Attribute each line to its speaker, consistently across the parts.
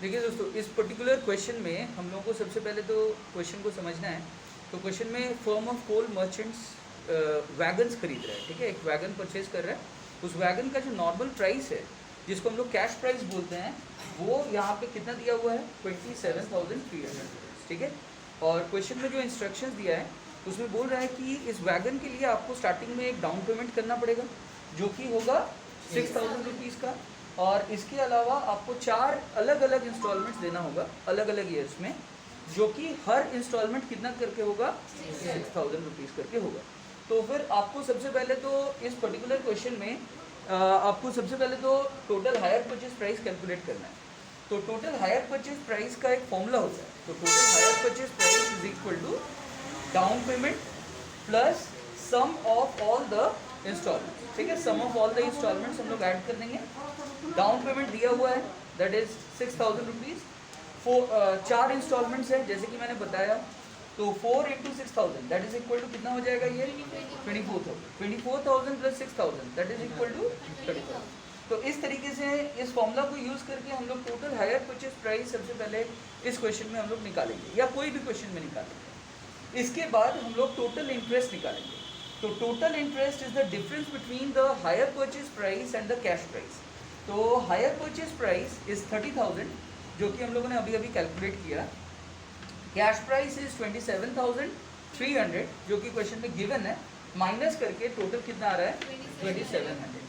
Speaker 1: देखिए दोस्तों, इस पर्टिकुलर क्वेश्चन में हम लोगों को सबसे पहले तो क्वेश्चन को समझना है। तो क्वेश्चन में firm of coal merchants wagons खरीद रहा है, ठीक है, एक वैगन परचेज कर रहा है। उस वैगन का जो नॉर्मल प्राइस है, जिसको हम लोग कैश प्राइस बोलते हैं, वो यहाँ पे कितना दिया हुआ है, 27,300, ठीक है। और क्वेश्चन में जो इंस्ट्रक्शंस दिया है उसमें बोल रहा है कि इस वैगन के लिए आपको स्टार्टिंग में एक डाउन पेमेंट करना पड़ेगा, जो कि होगा 6,000 रुपीज़ का। और इसके अलावा आपको 4 अलग अलग इंस्टॉलमेंट्स देना होगा अलग अलग ईयर्स में, जो कि हर इंस्टॉलमेंट कितना करके होगा, 6,000 रुपीज़ करके होगा। तो फिर आपको सबसे पहले तो इस पर्टिकुलर क्वेश्चन में आपको सबसे पहले तो total hire purchase price calculate करना है। तो टोटल हायर परचेज प्राइस का एक फॉर्मूला होता है। तो total hire purchase price is equal to down payment plus sum of all the instalment, ठीक है। Sum of all the instalments हम लोग ऐड कर देंगे। डाउन पेमेंट दिया हुआ है, दैट इज 6,000 रुपीज़। 4 इंस्टॉलमेंट्स है जैसे कि मैंने बताया। तो 4 into 6,000 that is equal to कितना हो जाएगा, ये 24,000। 24,000 plus 6,000 that is equal to 30,000। तो इस तरीके से इस फॉर्मूला को यूज़ करके हम लोग टोटल हायर परचेज प्राइस सबसे पहले इस क्वेश्चन में हम लोग निकालेंगे, या कोई भी क्वेश्चन में निकालेंगे। इसके बाद हम लोग टोटल इंटरेस्ट निकालेंगे। तो total interest is the difference between the higher purchase price and the cash price. तो हायर परचेज प्राइस इज 30,000, जो कि हम लोगों ने अभी अभी कैलकुलेट किया। कैश प्राइस इज 27,300, जो कि क्वेश्चन में गिवन है, माइनस करके टोटल कितना आ रहा है, 2,700।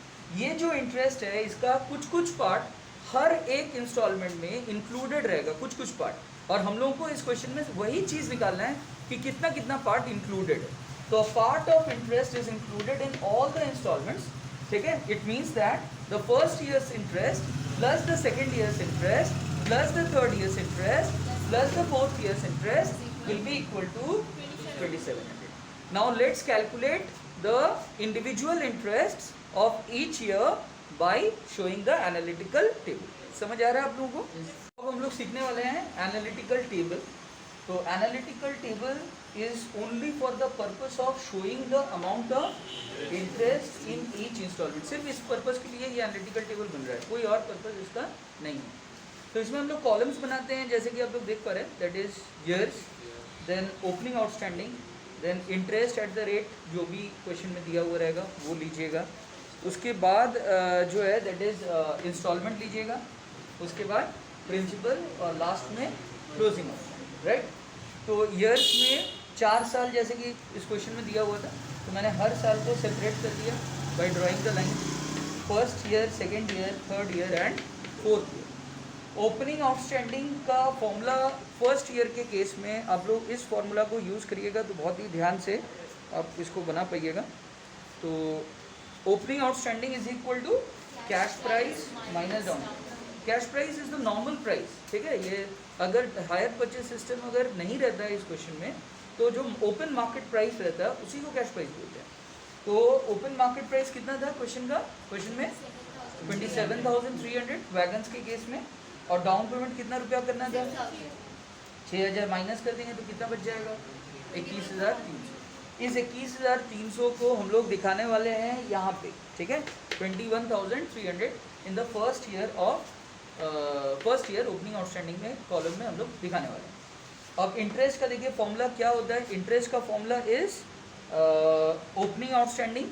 Speaker 1: ये जो इंटरेस्ट है इसका कुछ कुछ पार्ट हर एक इंस्टॉलमेंट में इंक्लूडेड रहेगा, कुछ कुछ पार्ट। और हम लोगों को इस क्वेश्चन में वही चीज़ निकालना है कि कितना कितना पार्ट इंक्लूडेड है। तो part of interest is included in all the instalments, ठीक है। It means that the first year's interest plus the second year's interest plus the third year's interest plus the fourth year's interest will be equal to 2,700. Now let's calculate the individual interests of each year by showing the analytical table. समझ आ रहा है आप लोगों को? अब हम लोग सीखने वाले हैं analytical table. तो analytical table is only for the purpose of showing the amount of interest in each installment. सिर्फ इस पर्पस के लिए ये analytical table बन रहा है, कोई और पर्पस इसका नहीं है। तो इसमें हम लोग कॉलम्स बनाते हैं, जैसे कि आप लोग देख पा रहे हैं, that is years, then opening outstanding, then interest at the rate, जो भी क्वेश्चन में दिया हुआ रहेगा वो लीजिएगा। उसके बाद जो है दैट इज इंस्टॉलमेंट लीजिएगा। उसके बाद प्रिंसिपल, और लास्ट में क्लोजिंग आउटस्टैंडिंग, राइट। तो ईयर्स में 4 साल जैसे कि इस क्वेश्चन में दिया हुआ था, तो मैंने हर साल को सेपरेट कर दिया by drawing the line, first year, second year, third year and fourth year. Opening outstanding का फॉर्मूला फर्स्ट ईयर के केस में आप लोग इस फॉर्मूला को यूज़ करिएगा, तो बहुत ही ध्यान से आप इसको बना पाइएगा। तो opening outstanding is equal to cash price minus down. Cash price is the normal price, ठीक है। ये अगर हायर परचेज सिस्टम अगर नहीं रहता है इस क्वेश्चन में, तो जो ओपन मार्केट प्राइस रहता है उसी को कैश प्राइस बोलते हैं। तो ओपन मार्केट प्राइस कितना था क्वेश्चन का, क्वेश्चन में 27,300 वैगन्स के केस में। और डाउन पेमेंट कितना रुपया करना था, 6,000 माइनस कर देंगे तो कितना बच जाएगा, 21,300। इस 21,300 को हम लोग दिखाने वाले हैं यहाँ पे, ठीक है। 21,300 in the first year of first year opening outstanding में कॉलम में हम लोग दिखाने वाले हैं। अब इंटरेस्ट का देखिए फॉर्मूला क्या होता है। इंटरेस्ट का formula is opening outstanding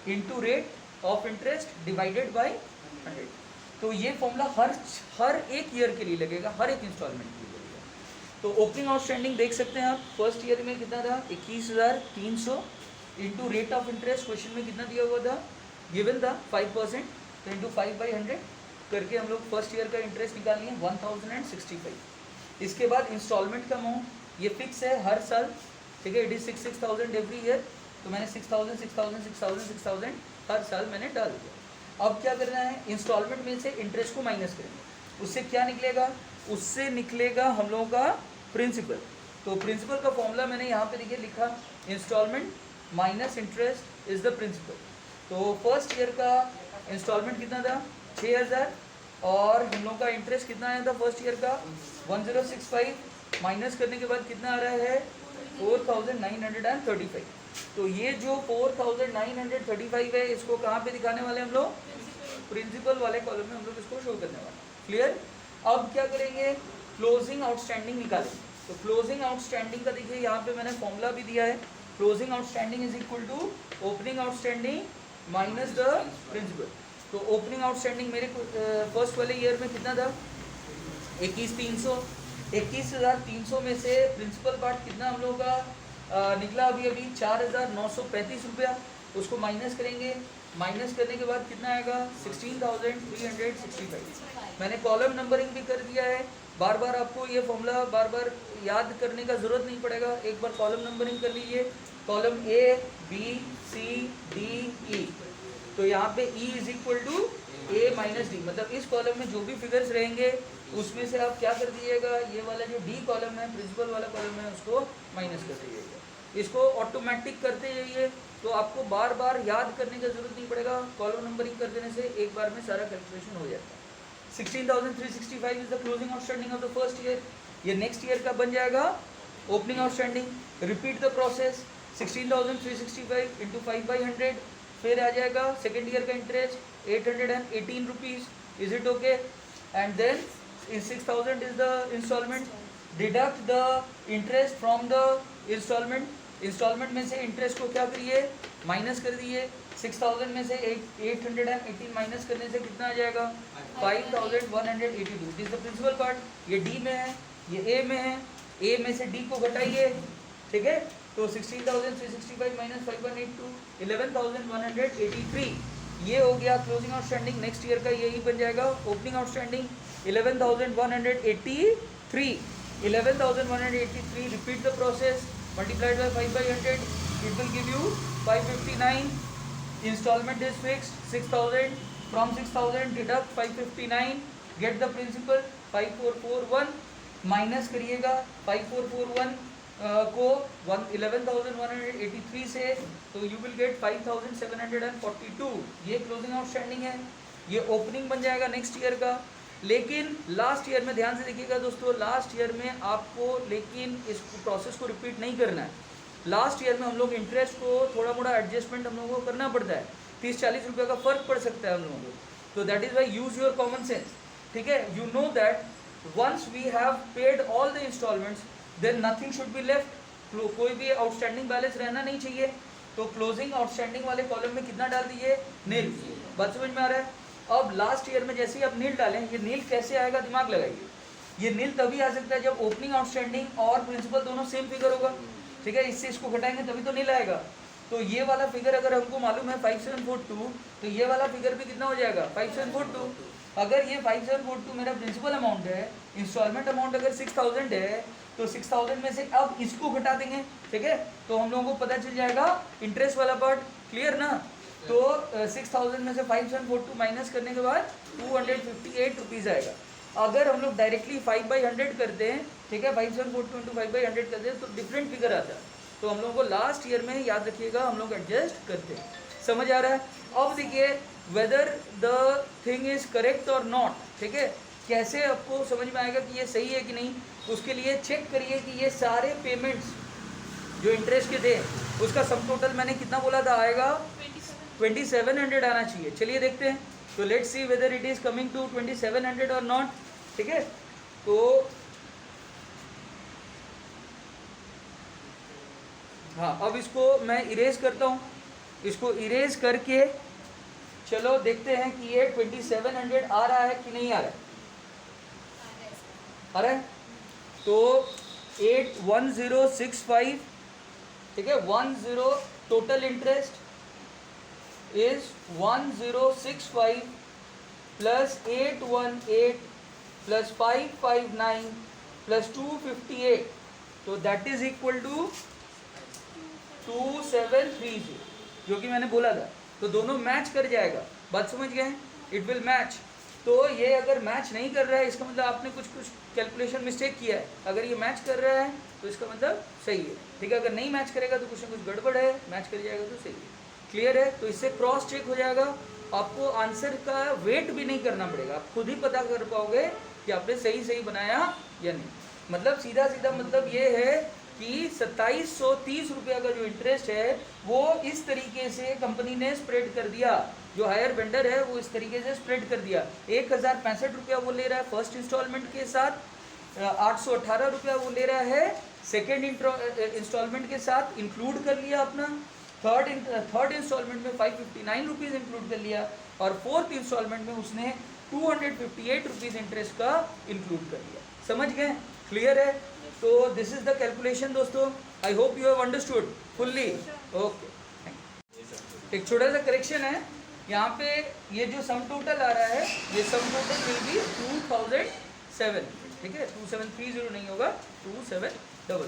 Speaker 1: into rate of interest divided by 100। तो ये फॉर्मूला हर एक ईयर के लिए लगेगा, हर एक इंस्टॉलमेंट के लिए लगेगा। तो ओपनिंग आउटस्टैंडिंग देख सकते हैं आप, फर्स्ट ईयर में कितना था, 21,300 into rate of interest question में कितना दिया हुआ था, गिवन था 5%, तो इंटू 5/100 करके हम लोग फर्स्ट ईयर का इंटरेस्ट निकाल लिए 1,065। इसके बाद इंस्टॉलमेंट का अमाउंट ये फिक्स है हर साल, ठीक है। It is 6,000 every year. तो मैंने 6,000 6,000 6,000 6,000 हर साल मैंने डाल दिया। अब क्या करना है, इंस्टॉलमेंट में से इंटरेस्ट को माइनस करेंगे, उससे क्या निकलेगा, उससे निकलेगा हम लोगों का प्रिंसिपल। तो प्रिंसिपल का फॉर्मूला मैंने यहाँ पे देखिए लिखा, instalment minus interest is the principal. तो फर्स्ट ईयर का इंस्टॉलमेंट कितना था, 6,000, और हम लोगों का इंटरेस्ट कितना आया था फर्स्ट ईयर का 1065, माइनस करने के बाद कितना आ रहा है 4,935। तो ये जो 4,935 है, इसको कहाँ पे दिखाने वाले हम लोग, प्रिंसिपल वाले कॉलम में हम लोग इसको शो करने वाले। क्लियर। अब क्या करेंगे, क्लोजिंग आउटस्टैंडिंग निकालेंगे। तो क्लोजिंग आउटस्टैंडिंग का देखिए यहाँ पे मैंने फॉर्मूला भी दिया है, closing outstanding is equal to opening outstanding minus the principal. तो ओपनिंग आउटस्टैंडिंग मेरे फर्स्ट वाले ईयर में कितना था, 21,300, 21,300 में से प्रिंसिपल पार्ट कितना हम लोगों का निकला अभी 4,935 रुपया। उसको माइनस करेंगे, माइनस करने के बाद कितना आएगा 16,365। मैंने कॉलम नंबरिंग भी कर दिया है, बार बार आपको ये फॉर्मूला बार बार याद करने का ज़रूरत नहीं पड़ेगा, एक बार कॉलम नंबरिंग कर लीजिए। Column A B C D E, तो यहाँ पे E is equal to A minus D, मतलब इस कॉलम में जो भी फिगर्स रहेंगे उसमें से आप क्या कर दीजिएगा, ये वाला जो डी कॉलम है प्रिंसिपल वाला कॉलम है उसको माइनस कर दीजिएगा। इसको ऑटोमेटिक करते जाइए, तो आपको बार बार याद करने का जरूरत नहीं पड़ेगा, कॉलम नंबरिंग कर देने से एक बार में सारा कैलकुलेशन हो जाता है। 16,365 is the closing outstanding of the first year. ये नेक्स्ट ईयर का बन जाएगा opening outstanding. Repeat the process, 16,365 into 5/100, फिर आ जाएगा सेकेंड ईयर का interest 818 rupees, is it okay. And then in 6,000 is the installment, deduct the interest from the installment, installment में से इंटरेस्ट को क्या करिए माइनस कर दिए, 6,000 में से 818 माइनस करने से कितना आ जाएगा 5,182। दिस द प्रिंसिपल पार्ट, ये डी में है, ये ए में है, ए में से डी को घटाइए, ठीक है। तो 16,365 माइनस 5,182, 11,183, ये हो गया क्लोजिंग आउटस्टैंडिंग। नेक्स्ट ईयर का यही बन जाएगा opening outstanding 11,183, 11,183। Repeat the process, multiplied by 5/100, it will give you 559। Instalment is fixed 6,000, from 6,000 deduct 559, get the principal 5441, minus करिएगा 5441 को 11,183 से, तो यू विल गेट 5,742। ये क्लोजिंग आउटस्टैंडिंग है, ये ओपनिंग बन जाएगा नेक्स्ट ईयर का। लेकिन लास्ट ईयर में ध्यान से देखिएगा दोस्तों, लास्ट ईयर में आपको लेकिन इस प्रोसेस को रिपीट नहीं करना है। लास्ट ईयर में हम लोग इंटरेस्ट को थोड़ा मोड़ा एडजस्टमेंट हम लोगों को करना पड़ता है, 30-40 रुपये का फर्क पड़ सकता है हम लोगों को, तो that is why use your common sense, ठीक है। You know that once we have paid all the instalments then nothing should be left, कोई भी आउटस्टैंडिंग बैलेंस रहना नहीं चाहिए। तो क्लोजिंग आउटस्टैंडिंग वाले कॉलम में कितना डाल दीजिए, नील। बात समझ में आ रहा है। अब लास्ट ईयर में जैसे ही आप नील डालें, ये नील कैसे आएगा दिमाग लगाइए, ये नील तभी आ सकता है जब ओपनिंग आउटस्टैंडिंग और प्रिंसिपल दोनों सेम फिगर होगा, ठीक है। इससे इसको घटाएंगे तभी तो नील आएगा। तो ये वाला फिगर अगर हमको मालूम है 5742, तो ये वाला फिगर भी कितना हो जाएगा 5742। अगर ये 5742 मेरा प्रिंसिपल अमाउंट है, इंस्टॉलमेंट अमाउंट अगर 6,000 है, तो 6,000 में से अब इसको घटा देंगे, ठीक है। तो हम लोगों को पता चल जाएगा इंटरेस्ट वाला पार्ट, क्लियर ना। तो 6,000 में से 5742 माइनस करने के बाद 258 रुपीज़ आएगा। अगर हम लोग डायरेक्टली 5/100 करते हैं, ठीक है, 5742 इंटू 5/100 करते हैं तो डिफरेंट फिगर आता है। तो हम लोगों को लास्ट ईयर में याद रखिएगा हम लोग एडजस्ट करते हैं, समझ आ रहा है। अब देखिए whether the thing is correct और नॉट, ठीक है, कैसे आपको समझ में आएगा कि ये सही है कि नहीं। उसके लिए चेक करिए कि ये सारे पेमेंट्स जो इंटरेस्ट के थे उसका सम टोटल मैंने कितना बोला था आएगा 2700 आना चाहिए। चलिए देखते हैं, तो let's see whether it is coming to 2700 और नॉट, ठीक है। तो हाँ, अब इसको मैं इरेज करता हूँ, इसको इरेज करके चलो देखते हैं कि ये 2700 आ रहा है कि नहीं आ रहा है। आ रहा है, तो 81065, ठीक है, 10 total interest is 1065 plus 818 plus 559 plus 258, तो that is equal to 2730, जो कि मैंने बोला था। तो दोनों मैच कर जाएगा, बात समझ गए, इट विल मैच। तो ये अगर मैच नहीं कर रहा है इसका मतलब आपने कुछ कैलकुलेशन मिस्टेक किया है, अगर ये मैच कर रहा है तो इसका मतलब सही है, ठीक है। अगर नहीं मैच करेगा तो कुछ ना कुछ गड़बड़ है, मैच कर जाएगा तो सही है, क्लियर है। तो इससे क्रॉस चेक हो जाएगा, आपको आंसर का वेट भी नहीं करना पड़ेगा, आप खुद ही पता कर पाओगे कि आपने सही बनाया या नहीं। मतलब सीधा मतलब ये है कि 2730 रुपया का जो इंटरेस्ट है वो इस तरीके से कंपनी ने स्प्रेड कर दिया, जो हायर वेंडर है वो इस तरीके से स्प्रेड कर दिया। 1065 रुपया वो ले रहा है फर्स्ट इंस्टॉलमेंट के साथ, 818 रुपया वो ले रहा है सेकेंड इंस्टॉलमेंट के साथ, इंक्लूड कर लिया अपना। थर्ड इंस्टॉलमेंट में 559 रुपीज़ इंक्लूड कर लिया, और फोर्थ इंस्टॉलमेंट में उसने 258 रुपीज़ इंटरेस्ट का इंक्लूड कर लिया। समझ गए? क्लियर है? तो दिस इज द कैलकुलेशन दोस्तों। I hope you have understood fully. Okay, एक छोटा सा करेक्शन है यहाँ पे, ये जो सम टोटल आ रहा है ये सम टोटल विल बी 2007, ठीक है, 2730 नहीं होगा, 2700।